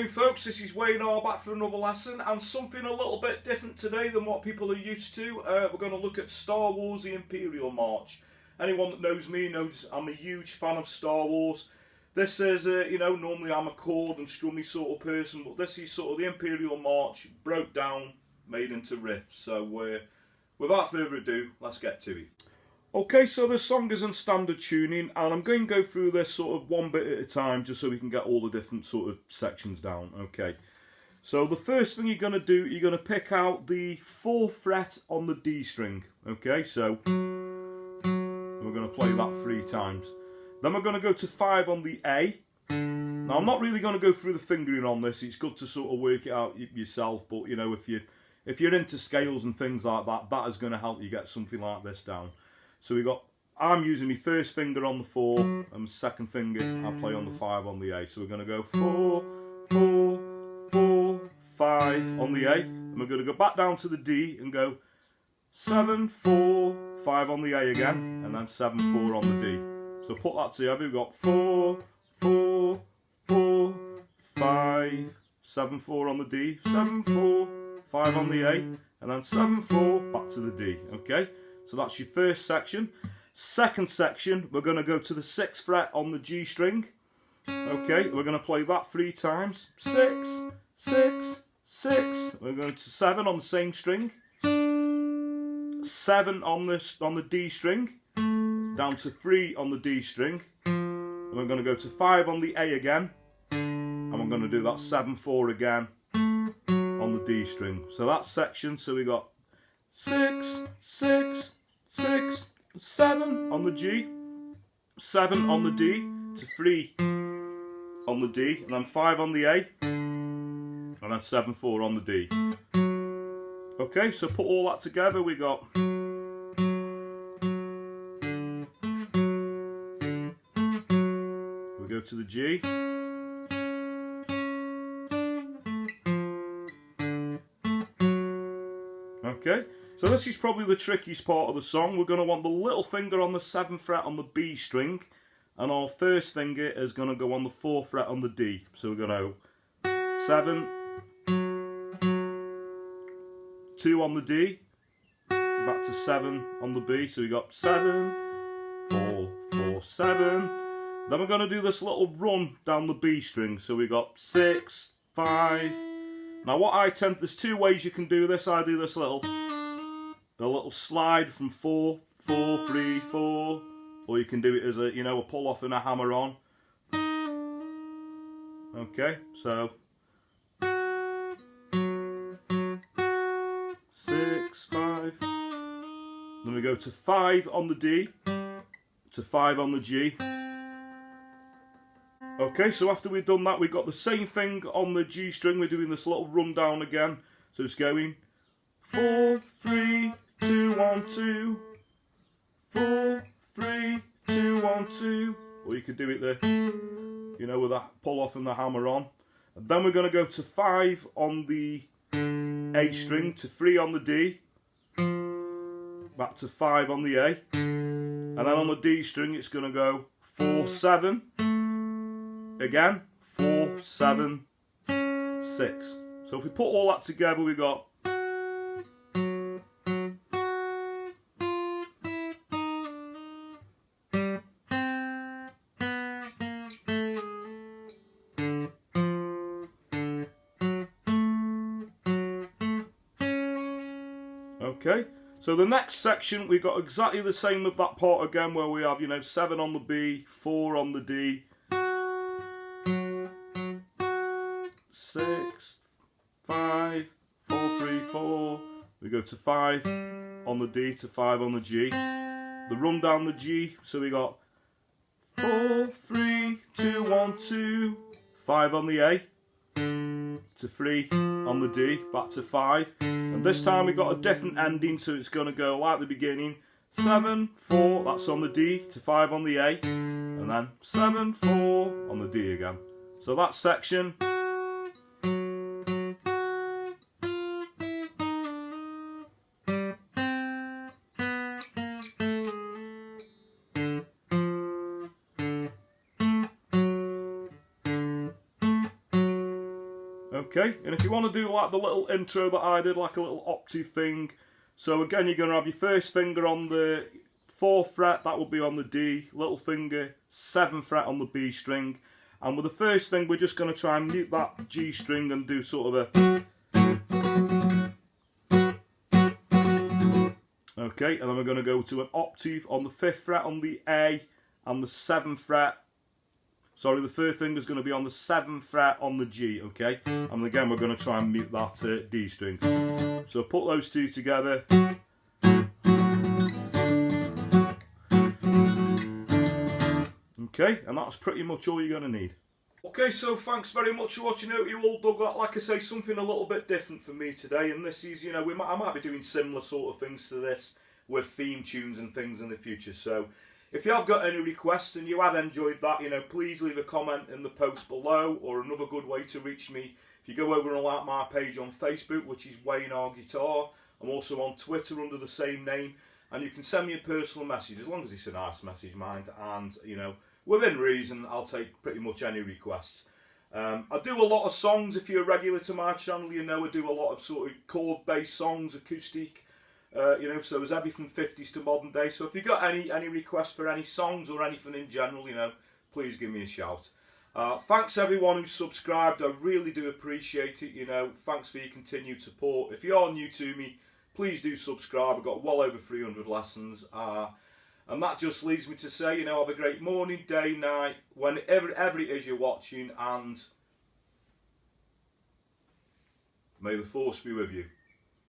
afternoon, folks. This is Wayne R back for another lesson, and something a little bit different today than what people are used to. We're going to look at Star Wars: The Imperial March. Anyone that knows me knows I'm a huge fan of Star Wars. This is, normally I'm a chord and strummy sort of person, but this is sort of the Imperial March broke down, made into riffs. So without further ado, let's get to it. Okay, so this song is in standard tuning, and I'm going to go through this sort of one bit at a time just so we can get all the different sort of sections down. Okay, so the first thing you're going to do, you're going to pick out the 4th fret on the D string. Okay, so we're going to play that 3 times. Then we're going to go to 5 on the A. Now, I'm not really going to go through the fingering on this. It's good to sort of work it out yourself, but you know, if you're into scales and things like that, that is going to help you get something like this down. So I'm using my first finger on the 4 and my second finger I play on the 5 on the A. So we're going to go 4, 4, 4, 5 on the A. And we're going to go back down to the D and go 7, 4, 5 on the A again. And then 7, 4 on the D. So put that together, we've got 4, 4, 4, 5, 7, 4 on the D, 7, 4, 5 on the A, and then 7, 4 back to the D. Okay? So that's your first section. Second section, we're going to go to the 6th fret on the G string. Okay, we're going to play that 3 times. 6, 6, 6. We're going to 7 on the same string. 7 on the D string. Down to 3 on the D string. And we're going to go to 5 on the A again. And we're going to do that 7, 4 again on the D string. So that section, so we got 6, 6, 6, 7 on the G, 7 on the D, to 3 on the D, and then 5 on the A, and then 7, 4 on the D. Okay, so put all that together, we got we go to the G. Okay, so this is probably the trickiest part of the song. We're going to want the little finger on the 7th fret on the B string, and our first finger is going to go on the 4th fret on the D. So we're going to 7, 2 on the D, back to 7 on the B. So we got 7, 4, 4, 7. Then we're going to do this little run down the B string. So we got 6, 5. Now there's 2 ways you can do this. I do this little slide from 4, 4, 3, 4, or you can do it as a pull off and a hammer on. Okay, so 6, 5. Then we go to 5 on the D, to 5 on the G. Okay, so after we've done that, we've got the same thing on the G string. We're doing this little rundown again. So it's going 4, 3, 2, 1, 2, 4, 3, 2, 1, 2. Or you could do it there, with that pull off and the hammer on. And then we're going to go to 5 on the A string, to 3 on the D, back to 5 on the A. And then on the D string, it's going to go 4, 7. Again, 4, 7, 6. So if we put all that together, we got okay. So the next section, we got exactly the same with that part again, where we have 7 on the B, 4 on the D, 6, 5, 4, 3, 4. We go to 5 on the D, to 5 on the G. The run down the G, so we got 4, 3, 2, 1, 2, 5 on the A, to 3 on the D, back to 5. And this time we got a different ending, so it's going to go like the beginning. 7, 4, that's on the D, to 5 on the A, and then 7, 4 on the D again. So that section. Okay, and if you want to do like the little intro that I did, like a little octave thing, so again you're going to have your first finger on the 4th fret, that will be on the D, little finger, 7th fret on the B string, and with the first thing we're just going to try and mute that G string and do sort of a... Okay, and then we're going to go to an octave on the 5th fret on the A and the 7th fret. Sorry, the third finger is going to be on the 7th fret on the G, okay? And again, we're going to try and mute that D string. So put those two together. Okay, and that's pretty much all you're going to need. Okay, so thanks very much for watching. I hope you all dug that. Like I say, something a little bit different for me today. And this is, you know, I might be doing similar sort of things to this with theme tunes and things in the future. So if you have got any requests and you have enjoyed that, you know, please leave a comment in the post below. Or another good way to reach me, if you go over and like my page on Facebook, which is Wayne R Guitar. I'm also on Twitter under the same name. And you can send me a personal message, as long as it's a nice message, mind. And, you know, within reason, I'll take pretty much any requests. I do a lot of songs. If you're a regular to my channel, you know I do a lot of sort of chord-based songs, acoustic, you know, so there's everything 50s to modern day. So if you've got any requests for any songs or anything in general, you know, please give me a shout. Thanks everyone who's subscribed. I really do appreciate it, you know. Thanks for your continued support. If you are new to me, please do subscribe. I've got well over 300 lessons. And that just leaves me to say, you know, have a great morning, day, night, whenever it is you're watching, and may the force be with you.